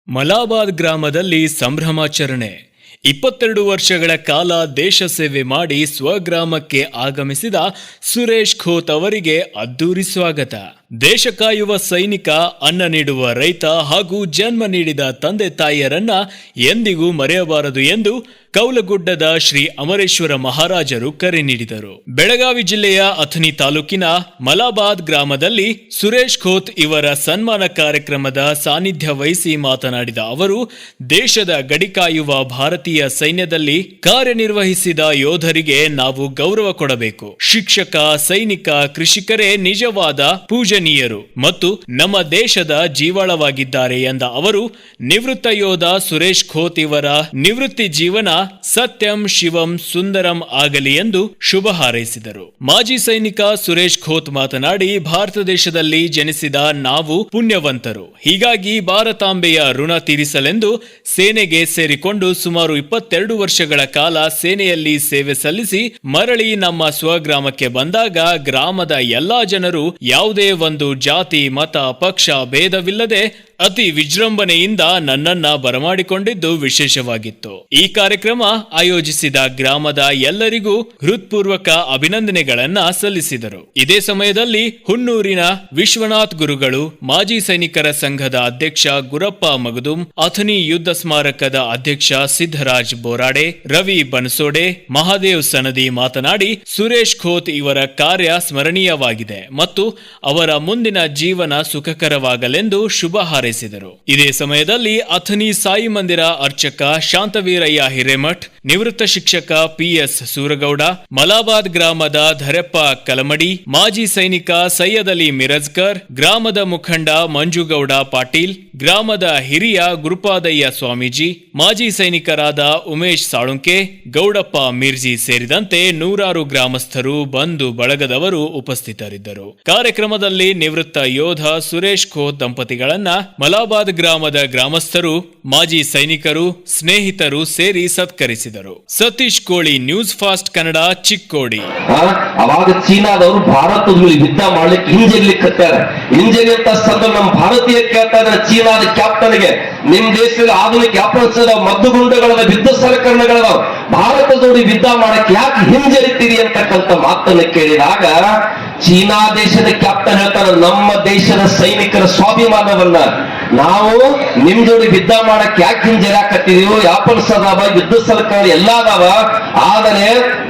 ಮಲಾಬಾದ್ ಗ್ರಾಮದಲ್ಲಿ ಸಂಭ್ರಮಾಚರಣೆ. 22 ವರ್ಷಗಳ ಕಾಲ ದೇಶ ಸೇವೆ ಮಾಡಿ ಸ್ವಗ್ರಾಮಕ್ಕೆ ಆಗಮಿಸಿದ ಸುರೇಶ್ ಖೋತ್ ಅವರಿಗೆ ಅದ್ದೂರಿ ಸ್ವಾಗತ. ದೇಶ ಕಾಯುವ ಸೈನಿಕ, ಅನ್ನ ನೀಡುವ ರೈತ ಹಾಗೂ ಜನ್ಮ ನೀಡಿದ ತಂದೆ ತಾಯಿಯರನ್ನ ಎಂದಿಗೂ ಮರೆಯಬಾರದು ಎಂದು ಕೌಲಗುಡ್ಡದ ಶ್ರೀ ಅಮರೇಶ್ವರ ಮಹಾರಾಜರು ಕರೆ ನೀಡಿದರು. ಬೆಳಗಾವಿ ಜಿಲ್ಲೆಯ ಅಥಣಿ ತಾಲೂಕಿನ ಮಲಾಬಾದ್ ಗ್ರಾಮದಲ್ಲಿ ಸುರೇಶ್ ಖೋತ್ ಇವರ ಸನ್ಮಾನ ಕಾರ್ಯಕ್ರಮದ ಸಾನ್ನಿಧ್ಯ ವಹಿಸಿ ಮಾತನಾಡಿದ ಅವರು, ದೇಶದ ಗಡಿ ಕಾಯುವ ಭಾರತೀಯ ಸೈನ್ಯದಲ್ಲಿ ಕಾರ್ಯನಿರ್ವಹಿಸಿದ ಯೋಧರಿಗೆ ನಾವು ಗೌರವ ಕೊಡಬೇಕು. ಶಿಕ್ಷಕ, ಸೈನಿಕ, ಕೃಷಿಕರೇ ನಿಜವಾದ ಪೂಜನೀಯರು ಮತ್ತು ನಮ್ಮ ದೇಶದ ಜೀವಾಳವಾಗಿದ್ದಾರೆ ಎಂದ ಅವರು, ನಿವೃತ್ತ ಯೋಧ ಸುರೇಶ್ ಖೋತ್ ಇವರ ನಿವೃತ್ತಿ ಜೀವನ ಸತ್ಯಂ ಶಿವಂ ಸುಂದರಂ ಆಗಲಿ ಎಂದು ಶುಭ ಹಾರೈಸಿದರು. ಮಾಜಿ ಸೈನಿಕ ಸುರೇಶ್ ಖೋತ್ ಮಾತನಾಡಿ, ಭಾರತ ದೇಶದಲ್ಲಿ ಜನಿಸಿದ ನಾವು ಪುಣ್ಯವಂತರು. ಹೀಗಾಗಿ ಭಾರತಾಂಬೆಯ ಋಣ ತೀರಿಸಲೆಂದು ಸೇನೆಗೆ ಸೇರಿಕೊಂಡು ಸುಮಾರು 22 ವರ್ಷಗಳ ಕಾಲ ಸೇನೆಯಲ್ಲಿ ಸೇವೆ ಸಲ್ಲಿಸಿ ಮರಳಿ ನಮ್ಮ ಸ್ವಗ್ರಾಮಕ್ಕೆ ಬಂದಾಗ ಗ್ರಾಮದ ಎಲ್ಲಾ ಜನರು ಯಾವುದೇ ಒಂದು ಜಾತಿ, ಮತ, ಪಕ್ಷ ಭೇದವಿಲ್ಲದೆ ಅತಿ ವಿಜೃಂಭಣೆಯಿಂದ ನನ್ನನ್ನ ಬರಮಾಡಿಕೊಂಡಿದ್ದು ವಿಶೇಷವಾಗಿತ್ತು. ಈ ಕಾರ್ಯಕ್ರಮ ಆಯೋಜಿಸಿದ ಗ್ರಾಮದ ಎಲ್ಲರಿಗೂ ಹೃತ್ಪೂರ್ವಕ ಅಭಿನಂದನೆಗಳನ್ನ ಸಲ್ಲಿಸಿದರು. ಇದೇ ಸಮಯದಲ್ಲಿ ಹುನ್ನೂರಿನ ವಿಶ್ವನಾಥ್ ಗುರುಗಳು, ಮಾಜಿ ಸೈನಿಕರ ಸಂಘದ ಅಧ್ಯಕ್ಷ ಗುರಪ್ಪ ಮಗದುಂ, ಅಥಣಿ ಯುದ್ಧ ಸ್ಮಾರಕದ ಅಧ್ಯಕ್ಷ ಸಿದ್ದರಾಜ್ ಬೋರಾಡೆ, ರವಿ ಬನಸೋಡೆ, ಮಹಾದೇವ್ ಸನದಿ ಮಾತನಾಡಿ, ಸುರೇಶ್ ಖೋತ್ ಇವರ ಕಾರ್ಯ ಸ್ಮರಣೀಯವಾಗಿದೆ ಮತ್ತು ಅವರ ಮುಂದಿನ ಜೀವನ ಸುಖಕರವಾಗಲೆಂದು ಶುಭ ಹಾರೈಸಿದರು. ಇದೇ ಸಮಯದಲ್ಲಿ ಅಥಣಿ ಸಾಯಿ ಮಂದಿರ ಅರ್ಚಕ ಶಾಂತವೀರಯ್ಯ ಹಿರೇಮಠ್, ನಿವೃತ್ತ ಶಿಕ್ಷಕ ಪಿಎಸ್ ಸೂರಗೌಡ, ಮಲಾಬಾದ್ ಗ್ರಾಮದ ಧರೆಪ್ಪ ಕಲಮಡಿ, ಮಾಜಿ ಸೈನಿಕ ಸೈಯದ್ ಅಲಿ ಮಿರಜ್ಕರ್, ಗ್ರಾಮದ ಮುಖಂಡ ಮಂಜುಗೌಡ ಪಾಟೀಲ್, ಗ್ರಾಮದ ಹಿರಿಯ ಗುರುಪಾದಯ್ಯ ಸ್ವಾಮೀಜಿ, ಮಾಜಿ ಸೈನಿಕರಾದ ಉಮೇಶ್ ಸಾಳುಂಕೆ, ಗೌಡಪ್ಪ ಮಿರ್ಜಿ ಸೇರಿದಂತೆ ನೂರಾರು ಗ್ರಾಮಸ್ಥರು, ಬಂಧು ಬಳಗದವರು ಉಪಸ್ಥಿತರಿದ್ದರು. ಕಾರ್ಯಕ್ರಮದಲ್ಲಿ ನಿವೃತ್ತ ಯೋಧ ಸುರೇಶ್ ಖೋತ್ ದಂಪತಿಗಳನ್ನ ಮಲಾಬಾದ್ ಗ್ರಾಮದ ಗ್ರಾಮಸ್ಥರು, ಮಾಜಿ ಸೈನಿಕರು, ಸ್ನೇಹಿತರು ಸೇರಿ ಸತ್ಕರಿಸಿದರು. ಸತೀಶ್ ಕೋಳಿ, ನ್ಯೂಸ್ ಫಾಸ್ಟ್ ಕನ್ನಡ, ಚಿಕ್ಕೋಡಿ. ಅವಾಗ ಚೀನಾದವರು ಭಾರತದ ಮೇಲೆ ಯುದ್ಧ ಮಾಡ್ಲಿಕ್ಕೆ ಹಿಂಜರಿಲಿಕ್ಕೆ ಹಿಂಜರಿ ಅಂತ ಸಂದರ್ಭ ನಮ್ಮ ಭಾರತೀಯ ಕೇಳ್ತಾ ಇದ್ದಾರೆ ಚೀನಾದ ಕ್ಯಾಪ್ಟನ್ಗೆ, ನಿಮ್ ದೇಶದಲ್ಲಿ ಆಧುನಿಕ ಮದ್ದುಗುಂಡುಗಳದ ಯುದ್ಧ ಸಲಕರಣೆಗಳದ ಭಾರತದೋಡಿ ಯುದ್ಧ ಮಾಡಕ್ಕೆ ಯಾಕೆ ಹಿಂಜರಿತೀರಿ ಅಂತಕ್ಕಂಥ ಮಾತನ್ನು ಕೇಳಿದಾಗ ಚೀನಾ ದೇಶದ ಕ್ಯಾಪ್ಟನ್ ಹೇಳ್ತಾರೆ, ನಮ್ಮ ದೇಶದ ಸೈನಿಕರ ಸ್ವಾಭಿಮಾನವನ್ನ ನಾವು ನಿಮ್ ಜೋಡಿ ಯುದ್ಧ ಮಾಡಕ್ ಯಾಕೆ ಹಿಂಜರಿಯಾಕತ್ತಿದೀವೋ, ಯಾಪಲ್ಸ್ ಅದಾವ, ಯುದ್ಧ ಸಲಕರಣೆ ಎಲ್ಲ ಅದಾವ, ಆದರೆ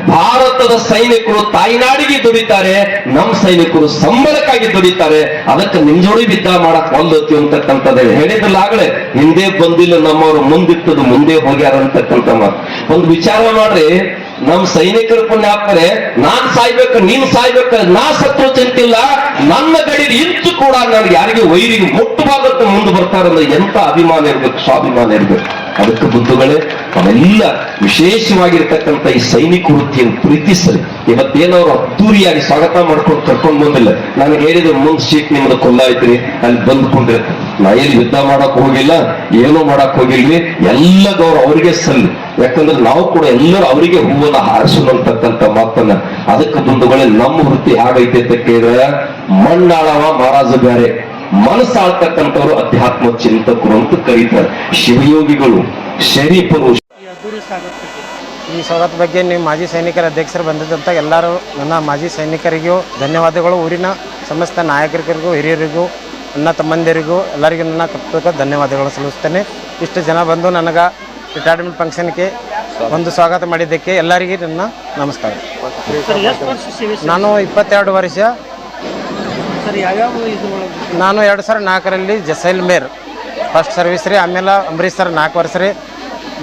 ಭಾರತದ ಸೈನಿಕರು ತಾಯ್ನಾಡಿಗೆ ದುಡಿತಾರೆ, ನಮ್ಮ ಸೈನಿಕರು ಸಂಬಳಕ್ಕಾಗಿ ದುಡಿತಾರೆ, ಅದಕ್ಕೆ ನಿಮ್ ಜೋಡಿ ಯುದ್ಧ ಮಾಡಕ್ ಹೊಂದತ್ತೀವಿ ಅಂತಕ್ಕಂಥದ್ದು ಹೇಳಿದ್ರಲ್ಲ ಆಗಲೇ. ಹಿಂದೆ ಬಂದಿಲ್ಲ ನಮ್ಮವರು, ಮುಂದಿಟ್ಟದು ಮುಂದೆ ಹೋಗ್ಯಾರ ಅಂತಕ್ಕಂಥ ಮಾತು. ಒಂದು ವಿಚಾರ ಮಾಡ್ರಿ, ನಮ್ ಸೈನಿಕರು ಪುಣ್ಯ ಹಾಕ್ತಾರೆ, ನಾನ್ ಸಾಯ್ಬೇಕು, ನೀನ್ ಸಾಯ್ಬೇಕು, ನಾ ಸತ್ರು ಚಿಂತಿಲ್ಲ, ನನ್ನ ಗಡಿ ಇಂಚು ಕೂಡ ನನಗೆ ಯಾರಿಗೆ ವೈರಿಗೆ ಮುಟ್ಟಬಾರದು ಮುಂದೆ ಬರ್ತಾರಂದ್ರೆ ಎಂತ ಅಭಿಮಾನ ಇರ್ಬೇಕು, ಸ್ವಾಭಿಮಾನ ಇರ್ಬೇಕು. ಅದಕ್ಕೆ ಬುದ್ಧುಗಳೇ, ಅವೆಲ್ಲ ವಿಶೇಷವಾಗಿರ್ತಕ್ಕಂಥ ಈ ಸೈನಿಕ ವೃತ್ತಿಯನ್ನು ಪ್ರೀತಿಸಲಿ. ಇವತ್ತೇನವ್ರು ಅದ್ದೂರಿಯಾಗಿ ಸ್ವಾಗತ ಮಾಡ್ಕೊಂಡು ಕರ್ಕೊಂಡು ಬಂದಿಲ್ಲ, ನನಗೆ ಹೇಳಿದ್ರು ಮುಂದ್ ಸೀಟ್ ನಿಮ್ದು ಕೊಲ್ಲಾಯ್ತ್ರಿ, ಅಲ್ಲಿ ಬಂದ್ಕೊಂಡ್ರೆ ನಾ ಎಲ್ಲಿ ಯುದ್ಧ ಮಾಡಕ್ ಹೋಗಿಲ್ಲ, ಏನೋ ಮಾಡಕ್ ಹೋಗಿಲ್ವಿ, ಎಲ್ಲ ಗೌರವ ಅವರಿಗೆ ಸಲ್ಲಿ. ಯಾಕಂದ್ರೆ ನಾವು ಕೂಡ ಎಲ್ಲರೂ ಅವರಿಗೆ ಹೂವನ್ನ ಹಾರಿಸೋಣ ಅಂತಕ್ಕಂಥ ಮಾತನ್ನ. ಅದಕ್ಕೆ ಬಂಧುಗಳೇ, ನಮ್ಮ ವೃತ್ತಿ ಹಾಗೈತೆ ಅಂತ ಕೇಳಿದ್ರೆ, ಮಣ್ಣಾಳವ ಮಹಾರಾಜ ಬೇರೆ, ಮನಸ್ಸಾಳ್ತಕ್ಕಂಥವ್ರು ಅಧ್ಯಾತ್ಮ ಚಿಂತಕರು ಅಂತ ಕರೀತಾರೆ. ಶಿವಯೋಗಿಗಳು, ಶರೀಫರು. ಈ ಸ್ವಾಗತ ಬಗ್ಗೆ ನೀವು ಮಾಜಿ ಸೈನಿಕರ ಅಧ್ಯಕ್ಷರು ಬಂದಿದ್ದಂಥ ಎಲ್ಲರೂ ನನ್ನ ಮಾಜಿ ಸೈನಿಕರಿಗೂ ಧನ್ಯವಾದಗಳು. ಊರಿನ ಸಮಸ್ತ ನಾಯಕರಿಗೂ, ಹಿರಿಯರಿಗೂ, ನನ್ನ ತಮ್ಮಂದಿರಿಗೂ ಎಲ್ಲರಿಗೂ ನನ್ನ ಕರ್ತವ್ಯ ಧನ್ಯವಾದಗಳು ಸಲ್ಲಿಸ್ತೇನೆ. ಇಷ್ಟು ಜನ ಬಂದು ನನಗೆ ರಿಟೈರ್ಮೆಂಟ್ ಫಂಕ್ಷನ್ಗೆ ಒಂದು ಸ್ವಾಗತ ಮಾಡಿದ್ದಕ್ಕೆ ಎಲ್ಲರಿಗೂ ನನ್ನ ನಮಸ್ಕಾರ. ನಾನು 22 ವರ್ಷ. ನಾನು 2004ರಲ್ಲಿ ಜಸೈಲ್ಮೇರ್ ಫಸ್ಟ್ ಸರ್ವಿಸ್ ರೀ, ಆಮೇಲೆ ಅಮೃತ್ಸರ್ 4 ವರ್ಷ ರೀ,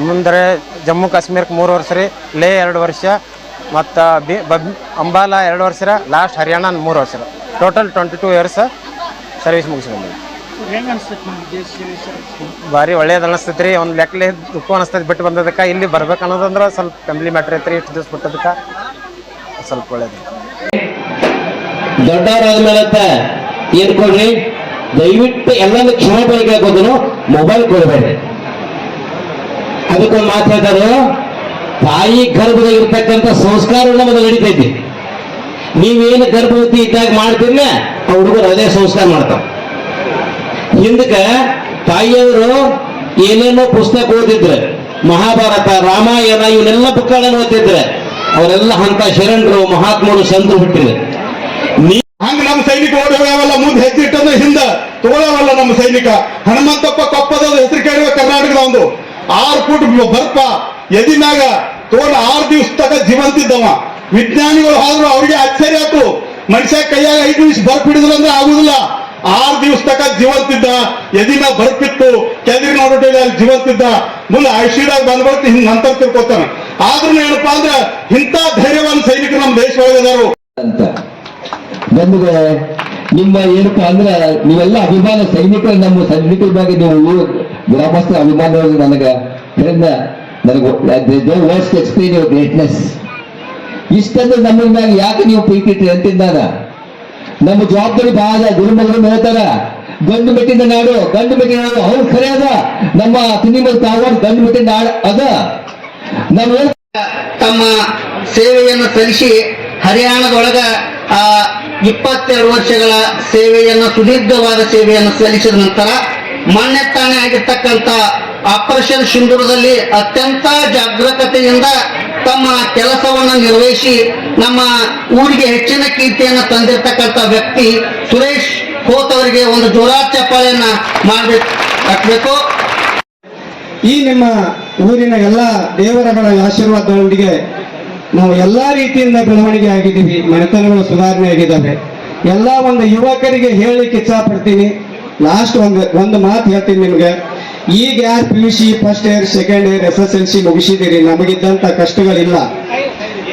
ಮುಂದೆ ಜಮ್ಮು ಕಾಶ್ಮೀರಕ್ಕೆ 3 ವರ್ಷ ರೀ, ಲೇ 2 ವರ್ಷ, ಮತ್ತು ಅಂಬಾಲಾ 2 ವರ್ಷ, ಲಾಸ್ಟ್ ಹರಿಯಾಣ 3 ವರ್ಷ, ಟೋಟಲ್ 22 ಇಯರ್ಸ್ ಸರ್ವಿಸ್ ಮುಗಿಸ್ಕೊಂಡಿದ್ವಿ. ಭಾರಿ ಒಳ್ಳೇದು ಅನಿಸ್ತೈತೆ ರೀ. ಒಂದು ಲೆಕ್ಕಲೆ ದುಃಖ ಅನಿಸ್ತೈತೆ ಬಿಟ್ಟು ಬಂದದಕ್ಕೆ. ಇಲ್ಲಿ ಬರ್ಬೇಕು ಅನ್ನೋದಂದ್ರೆ ಸ್ವಲ್ಪ ಫ್ಯಾಮಿಲಿ ಮ್ಯಾಟ್ರ್ ಐತ್ರಿ. ಇಷ್ಟು ದಿವಸ ಬಿಟ್ಟದಕ್ಕೆ ಸ್ವಲ್ಪ ಒಳ್ಳೇದು. ದೊಡ್ಡವರಾದ್ಮೇಲೆ ಏನ್ ಕೊಡ್ರಿ, ದಯವಿಟ್ಟು ಎಲ್ಲಾನು ಕ್ಷಮೆ ಬಳಿಕಾಗೋದನ್ನು ಮೊಬೈಲ್ ಕೊಡಬೇಡ್ರಿ. ಅದಕ್ಕೊಂದು ಮಾತು ಹೇಳ್ತಾರೆ, ತಾಯಿ ಗರ್ಭದಾಗಿರ್ತಕ್ಕಂಥ ಸಂಸ್ಕಾರ ನಮ್ಮದು ನಡೀತೈತಿ. ನೀವೇನು ಗರ್ಭವತಿ ಇದ್ದಾಗ ಮಾಡ್ತೀರಲ್ಲ, ಆ ಹುಡುಗರು ಅದೇ ಸಂಸ್ಕಾರ ಮಾಡ್ತಾವ. ಹಿಂದಕ್ಕೆ ತಾಯಿಯವರು ಏನೇನೋ ಪುಸ್ತಕ ಓದಿದ್ರೆ, ಮಹಾಭಾರತ, ರಾಮಾಯಣ ಇವನ್ನೆಲ್ಲ ಬುಕ್ಗಳನ್ನು ಓದಿದ್ರೆ ಅವರೆಲ್ಲ ಅಂತ ಶರಣರು, ಮಹಾತ್ಮರು, ಸಂತರು ಹುಟ್ಟಿದ್ರು. ಹಂಗ ನಮ್ಮ ಸೈನಿಕ ಓಡಿ ಹೋಗ್ಯಾವಲ್ಲ, ಮುಂದೆ ಹೆಜ್ಜಿಟ್ಟಂದ್ರೆ ಹಿಂದ ತಗೊಳ್ಳವಲ್ಲ ನಮ್ಮ ಸೈನಿಕ. ಹನುಮಂತಪ್ಪ ಕೊಪ್ಪದ ಹೆಸರು ಕೇಳುವ ಕರ್ನಾಟಕದ ಒಂದು 6 ಫೂಟ್ ಬರ್ಪ ಎದಿನಾಗ ತಗೊಂಡು 6 ದಿವಸ ತಕ ಜೀವಂತಿದ್ದವ. ವಿಜ್ಞಾನಿಗಳು ಆದ್ರೂ ಅವ್ರಿಗೆ ಆಶ್ಚರ್ಯ ಆಯ್ತು, ಮನುಷ್ಯ ಕೈಯಾಗ 5 ನಿಮಿಷ ಬರ್ಪ್ ಹಿಡಿದ್ರು ಅಂದ್ರೆ ಆಗುದಿಲ್ಲ. 6 ದಿವಸ ತಕ ಜೀವಂತಿದ್ದ, ಎದಿನ ಬರ್ಪಿತ್ತು, ಕೆದರಿ ನೋಡೋಟಿಲ್ಲ ಅಲ್ಲಿ ಜೀವಂತಿದ್ದ. ಮುಂದೆ ಐಶ್ವರ್ಯಾಗ ಬಂದ್ಬಿಟ್ಟು ಹಿಂಗ್ ನಂತರ ತಿಳ್ಕೊತಾನ. ಆದ್ರೂ ಏನಪ್ಪಾ ಅಂದ್ರೆ ಇಂಥ ಧೈರ್ಯವಾದ ಸೈನಿಕರು ನಮ್ಮ ದೇಶ ಒಳಗದಾರು ಅಂತ ಬಂಧುಗಳೇ, ನಿಮ್ಮ ಏನಪ್ಪಾ ಅಂದ್ರೆ ನೀವೆಲ್ಲ ಅಭಿಮಾನ ಸೈನಿಕರು, ನಮ್ಮ ಸೈನಿಕರ ಬಗ್ಗೆ ನೀವು ಗ್ರಾಮಸ್ಥರ ಅಭಿಮಾನ ನನಗೆ ವರ್ಡ್ಸ್ ಎಕ್ಸ್ಪ್ಲೇನ್ ಯುವರ್ ಗ್ರೇಟ್ನೆಸ್. ಇಷ್ಟಂದ್ರೆ ನಮ್ಮ ಮ್ಯಾಗ ಯಾಕೆ ನೀವು ಪ್ರೀತಿ ಇಟ್ರಿ ಅಂತಿದ್ದಾಗ ನಮ್ಮ ಜವಾಬ್ದಾರಿ ಬಹಳ. ಗುರುಮಗಳು ಹೇಳ್ತಾರ, ಗಂಡು ಮೆಟ್ಟಿನ ನಾಡು, ಗಂಡು ಮೆಟ್ಟಿನ ನಾಡು. ಅವ್ರು ಖರೆ ಅದ, ನಮ್ಮ ತಿನ್ನಿಮಲ್ ತಾವಾಡ್ ಗಂಡು ಮೆಟ್ಟಿನ ನಾಡು ಅದ. ನಮ್ಮ ತಮ್ಮ ಸೇವೆಯನ್ನು ಸಲ್ಲಿಸಿ ಹರಿಯಾಣದೊಳಗ 22 ವರ್ಷಗಳ ಸೇವೆಯನ್ನು, ಸುದೀರ್ಘವಾದ ಸೇವೆಯನ್ನು ಸಲ್ಲಿಸಿದ ನಂತರ ಮೊನ್ನೆ ತಾನೇ ಆಗಿರ್ತಕ್ಕಂಥ ಆಪರೇಷನ್ ಸಿಂಧೂರದಲ್ಲಿ ಅತ್ಯಂತ ಜಾಗರೂಕತೆಯಿಂದ ತಮ್ಮ ಕೆಲಸವನ್ನು ನಿರ್ವಹಿಸಿ ನಮ್ಮ ಊರಿಗೆ ಹೆಚ್ಚಿನ ಕೀರ್ತಿಯನ್ನು ತಂದಿರತಕ್ಕಂಥ ವ್ಯಕ್ತಿ ಸುರೇಶ್ ಖೋತ್ ಅವರಿಗೆ ಒಂದು ಜೋರಾದ ಚಪ್ಪಾಳೆಯನ್ನ ಕಟ್ಟಬೇಕು. ಈ ನಿಮ್ಮ ಊರಿನ ಎಲ್ಲ ದೇವರಗಳ ಆಶೀರ್ವಾದದೊಂದಿಗೆ ನಾವು ಎಲ್ಲಾ ರೀತಿಯಿಂದ ಬೆಳವಣಿಗೆ ಆಗಿದ್ದೀವಿ, ಮನೆತನಗಳು ಸುಧಾರಣೆ ಆಗಿದ್ದಾವೆ. ಎಲ್ಲ ಒಂದು ಯುವಕರಿಗೆ ಹೇಳಲಿಕ್ಕೆ ಇಚ್ಛಾ ಪಡ್ತೀನಿ. ಲಾಸ್ಟ್ ಒಂದು ಮಾತು ಹೇಳ್ತೀನಿ ನಿಮ್ಗೆ. ಈಗ ಯಾರು PUC first year, second year, SSLC ಮುಗಿಸಿದಿರಿ, ನಮಗಿದ್ದಂತ ಕಷ್ಟಗಳಿಲ್ಲ,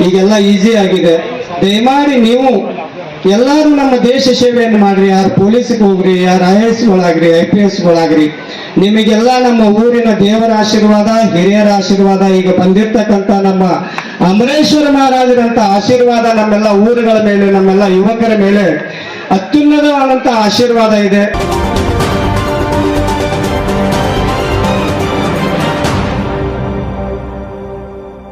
ಈಗೆಲ್ಲ ಈಸಿ ಆಗಿದೆ. ದಯಮಾಡಿ ನೀವು ಎಲ್ಲರೂ ನಮ್ಮ ದೇಶ ಸೇವೆಯನ್ನು ಮಾಡ್ರಿ. ಯಾರು ಪೊಲೀಸ್ಗೆ ಹೋಗ್ರಿ, ಯಾರು IAS ಗಳಾಗ್ರಿ, IPS ಗಳಾಗ್ರಿ. ನಿಮಗೆಲ್ಲ ನಮ್ಮ ಊರಿನ ದೇವರ ಆಶೀರ್ವಾದ, ಹಿರಿಯರ ಆಶೀರ್ವಾದ, ಈಗ ಬಂದಿರ್ತಕ್ಕಂಥ ನಮ್ಮ ಅಮರೇಶ್ವರ ಮಹಾರಾಜರಂತ ಆಶೀರ್ವಾದ ನಮ್ಮೆಲ್ಲ ಊರುಗಳ ಮೇಲೆ, ನಮ್ಮೆಲ್ಲ ಯುವಕರ ಮೇಲೆ ಅತ್ಯುನ್ನತವಾದಂತ ಆಶೀರ್ವಾದ ಇದೆ.